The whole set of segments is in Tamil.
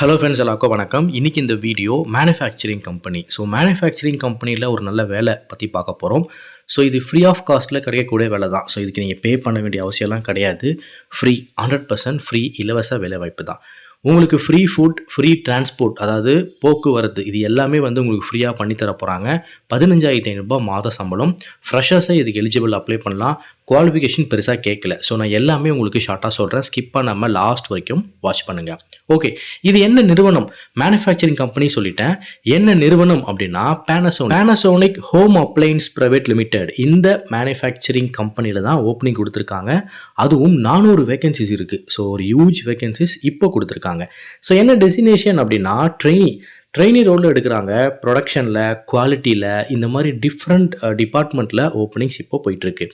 ஹலோ ஃப்ரெண்ட்ஸ் எல்லாருக்கும் வணக்கம். இன்னைக்கு இந்த வீடியோ மேனுஃபேக்சரிங் கம்பெனி. மேனுஃபேக்சரிங் கம்பெனியில் ஒரு நல்ல வேலை பற்றி பார்க்க போகிறோம். இது ஃப்ரீ ஆஃப் காஸ்ட்டில் கிடைக்கக்கூடிய வேலை தான். இதுக்கு நீங்கள் பே பண்ண வேண்டிய அவசியம்லாம் கிடையாது. ஃப்ரீ 100% ஃப்ரீ இலவச வேலைவாய்ப்பு தான். உங்களுக்கு ஃப்ரீ ஃபுட், ஃப்ரீ டிரான்ஸ்போர்ட் அதாவது போக்குவரத்து இது எல்லாமே உங்களுக்கு ஃப்ரீயாக பண்ணி தர போகிறாங்க. ரூ. 15,500 மாத சம்பளம். ஃப்ரெஷர்ஸே இதுக்கு எலிஜிபிள் அப்ளை பண்ணலாம். குவாலிஃபிகேஷன் பெருசாக கேட்கல. நான் எல்லாமே உங்களுக்கு ஷார்ட்டாக சொல்கிறேன். ஸ்கிப் பண்ணாமல் லாஸ்ட் வரைக்கும் வாட்ச் பண்ணுங்கள். ஓகே, இது என்ன நிறுவனம்? மேனுஃபேக்சரிங் கம்பெனி சொல்லிட்டேன். என்ன நிறுவனம் அப்படின்னா Panasonic home appliances private limited. இந்த மேனுஃபேக்சரிங் கம்பெனியில் தான் ஓப்பனிங் கொடுத்துருக்காங்க. அதுவும் 400 வேகன்சிஸ் இருக்குது. ஒரு ஹியூஜ் வேகன்சிஸ் இப்போ கொடுத்துருக்காங்க. என்ன டெஸ்டினேஷன் அப்படின்னா ட்ரெயினி ரோலில் எடுக்கிறாங்க. ப்ரொடக்ஷனில், குவாலிட்டியில், இந்த மாதிரி டிஃப்ரெண்ட் டிபார்ட்மெண்ட்டில் ஓப்பனிங்ஸ் இப்போ போயிட்டுருக்கு.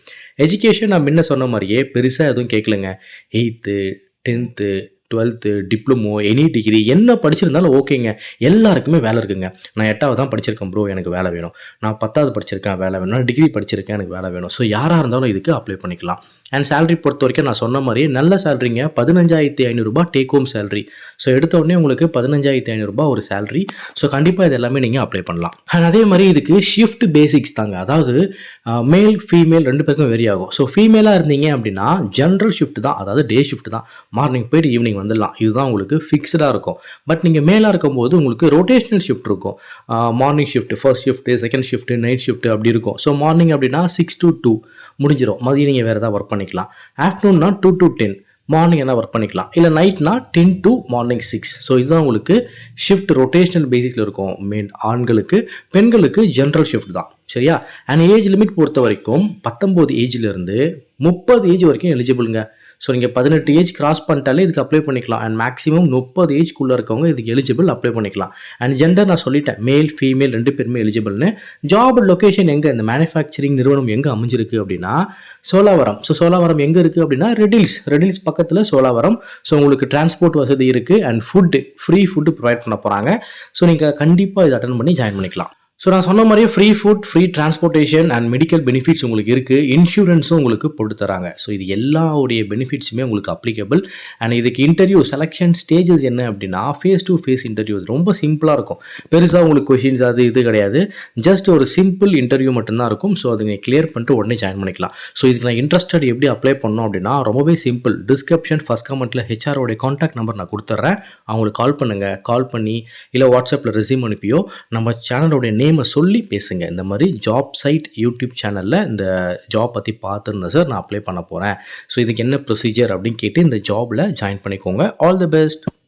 எஜுகேஷன் நான் முன்ன சொன்ன மாதிரியே பெருசாக எதுவும் கேட்கலங்க. 8th 10th 12th diploma, any degree என்ன படிச்சிருந்தாலும் ஓகேங்க. எல்லாருக்குமே வேலை இருக்குங்க. நான் 8வது தான் படிச்சிருக்கேன் ப்ரோ, எனக்கு வேலை வேணும். நான் 10வது படிச்சிருக்கேன், வேலை வேணும். நான் டிகிரி படிச்சிருக்கேன், எனக்கு வேலை வேணும். யாராக இருந்தாலும் இதுக்கு அப்ளை பண்ணிக்கலாம். அண்ட் சேலரி பொறுத்த வரைக்கும் நான் சொன்ன மாதிரியே நல்ல சேலரிங்க. 15,500 டேக் ஹோம் சேலரி. எடுத்த உடனே உங்களுக்கு 15,500 ஒரு சேலரி. கண்டிப்பாக இது எல்லாமே நீங்கள் அப்ளை பண்ணலாம். அண்ட் அதே மாதிரி இதுக்கு ஷிஃப்ட் பேசிக்ஸ் தாங்க. அதாவது மேல் ஃபீமேல் 2 பேருக்கும் வெரி ஆகும். ஃபீமேலாக இருந்தீங்க அப்படின்னா ஜென்ரல் ஷிஃப்ட் தான், அதாவது டே ஷிஃப்ட் தான். மார்னிங் போயிட்டு ஈவினிங் வந்துடலாம். இதுதான் உங்களுக்கு ஃபிக்ஸ்டாக இருக்கும். பட் நீங்கள் மேலாக இருக்கும்போது உங்களுக்கு ரொட்டேஷனல் ஷிஃப்ட் இருக்கும். Morning shift, first shift, second shift, night shift அப்படி இருக்கும். மார்னிங் அப்படின்னா 6 to 2 முடிஞ்சிடும். மதியம் நீங்கள் வேறு ஏதாவது ஒர்க் பண்ணிக்கலாம். ஆஃப்டர்நூன்னா 2 to 10 மார்னிங் என்ன ஒர்க் பண்ணிக்கலாம். இல்லை நைட்னா 10 to மார்னிங் 6. இதுதான் உங்களுக்கு ஷிஃப்ட் ரொட்டேஷனல் பேசிஸில் இருக்கும். ஆண்களுக்கு, பெண்களுக்கு ஜென்ரல் ஷிஃப்ட் தான். சரியா? அண்ட் ஏஜ் லிமிட் பொறுத்த வரைக்கும் 19 ஏஜ்லேருந்து 30 ஏஜ் வரைக்கும் எலிஜிபிளுங்க. நீங்கள் 18 ஏஜ் கிராஸ் பண்ணிட்டாலே இதுக்கு அப்ளை பண்ணிக்கலாம். அண்ட் மேக்ஸிமம் 30 ஏஜ்க்குள்ளே இருக்கவங்க இதுக்கு எலிஜிபிள் அப்ளை பண்ணிக்கலாம். அண்ட் ஜெண்டர் நான் சொல்லிட்டேன், மேல் ஃபீமேல் 2 பேருமே எலிஜிபிள்னு. ஜாப் லொக்கேஷன் எங்கே, இந்த மேனுஃபேக்சரிங் நிறுவனம் எங்கே அமைஞ்சிருக்கு அப்படின்னா சோலாவரம். சோலாவரம் எங்கே இருக்குது அப்படின்னா ரெடில்ஸ் பக்கத்தில் சோலாவரம். உங்களுக்கு டிரான்ஸ்போர்ட் வசதி இருக்குது. அண்ட் ஃப்ரீ ஃபுட்டு ப்ரொவைட் பண்ண போகிறாங்க. நீங்கள் கண்டிப்பாக இதை அட்டன் பண்ணி ஜாயின் பண்ணிக்கலாம். நான் சொன்ன மாதிரியே free food, free transportation and medical benefits உங்களுக்கு இருக்குது. இன்சூரன்ஸும் உங்களுக்கு போட்டு தராங்க. இது எல்லாவுடைய பெனிஃபிட்ஸுமே உங்களுக்கு அப்ளிகபிள். அண்ட் இதுக்கு இன்டர்வியூ செலெக்ஷன் ஸ்டேஜஸ் என்ன அப்படின்னா ஃபேஸ் டு ஃபேஸ் இன்டர்வியூ. ரொம்ப சிம்பிளாக இருக்கும். பெருசாக உங்களுக்கு கொஷின்ஸ் அது இது கிடையாது. ஜஸ்ட் ஒரு சிம்பிள் இன்டர்வியூ மட்டும்தான் இருக்கும். அதை நீங்கள் கிளியர் பண்ணிட்டு உடனே ஜாயின் பண்ணிக்கலாம். இதுக்கு நான் இன்ட்ரெஸ்டட் எப்படி அப்ளை பண்ணணும் அப்படின்னா ரொம்பவே சிம்பிள். டிஸ்கிரிப்ஷன் ஃபர்ஸ்ட் கமெண்ட்டில் ஹெச்ஆரோடைய கான்டாக்ட் நம்பர் நான் கொடுத்துட்றேன். அவங்களுக்கு கால் பண்ணுங்கள். கால் பண்ணி இல்லை வாட்ஸ்அப்பில் ரெஸ்யூம் அனுப்பியோ நம்ம சேனலோடைய நேமை சொல்லி பேசுங்க. இந்த மாதிரி ஜாப் சைட் யூடியூப் சேனலில் இந்த ஜாப் பற்றி பார்த்துருந்தேன் சார், நான் அப்ளை பண்ண போகிறேன். இதுக்கு என்ன ப்ரொசீஜர் அப்படின்னு கேட்டு இந்த ஜாபில் ஜாயின் பண்ணிக்கோங்க. All the best.